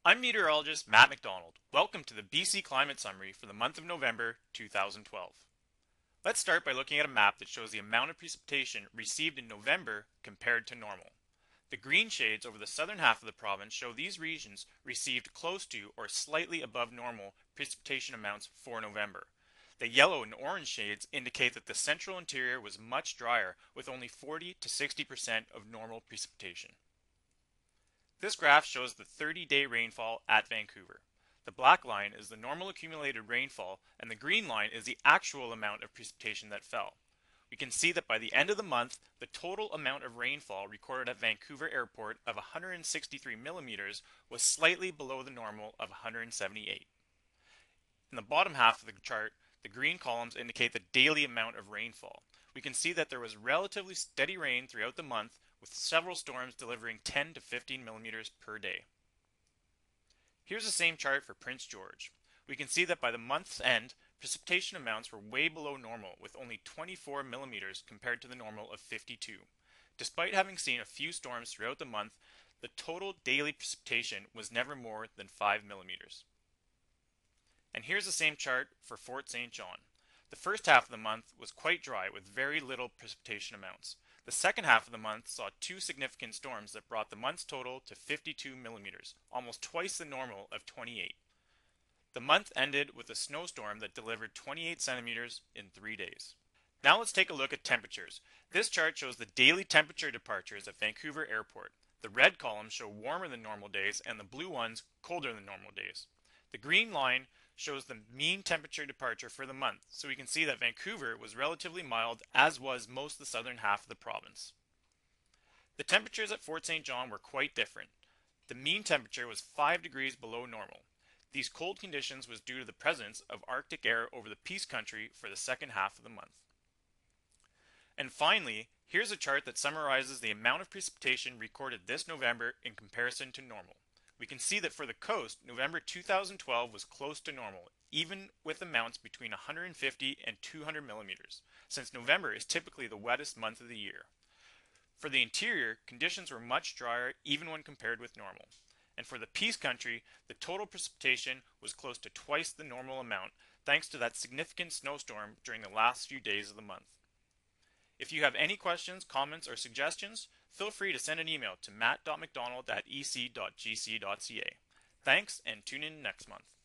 I'm meteorologist Matt McDonald. Welcome to the BC Climate Summary for the month of November 2012. Let's start by looking at a map that shows the amount of precipitation received in November compared to normal. The green shades over the southern half of the province show these regions received close to or slightly above normal precipitation amounts for November. The yellow and orange shades indicate that the central interior was much drier with only 40 to 60% of normal precipitation. This graph shows the 30-day rainfall at Vancouver. The black line is the normal accumulated rainfall and the green line is the actual amount of precipitation that fell. We can see that by the end of the month, the total amount of rainfall recorded at Vancouver Airport of 163 millimeters was slightly below the normal of 178. In the bottom half of the chart, the green columns indicate the daily amount of rainfall. We can see that there was relatively steady rain throughout the month, with several storms delivering 10 to 15 millimeters per day. Here's the same chart for Prince George. We can see that by the month's end, precipitation amounts were way below normal, with only 24 millimeters compared to the normal of 52. Despite having seen a few storms throughout the month, the total daily precipitation was never more than 5 millimeters. And here's the same chart for Fort St. John. The first half of the month was quite dry with very little precipitation amounts. The second half of the month saw two significant storms that brought the month's total to 52 millimeters, almost twice the normal of 28. The month ended with a snowstorm that delivered 28 centimeters in 3 days. Now let's take a look at temperatures. This chart shows the daily temperature departures at Vancouver Airport. The red columns show warmer than normal days and the blue ones colder than normal days. The green line shows the mean temperature departure for the month, so we can see that Vancouver was relatively mild, as was most of the southern half of the province. The temperatures at Fort St. John were quite different. The mean temperature was 5 degrees below normal. These cold conditions was due to the presence of Arctic air over the Peace Country for the second half of the month. And finally, here's a chart that summarizes the amount of precipitation recorded this November in comparison to normal. We can see that for the coast, November 2012 was close to normal, even with amounts between 150 and 200 millimeters, since November is typically the wettest month of the year. For the interior, conditions were much drier even when compared with normal. And for the Peace Country, the total precipitation was close to twice the normal amount, thanks to that significant snowstorm during the last few days of the month. If you have any questions, comments, or suggestions, feel free to send an email to matt.mcdonald@ec.gc.ca. Thanks, and tune in next month.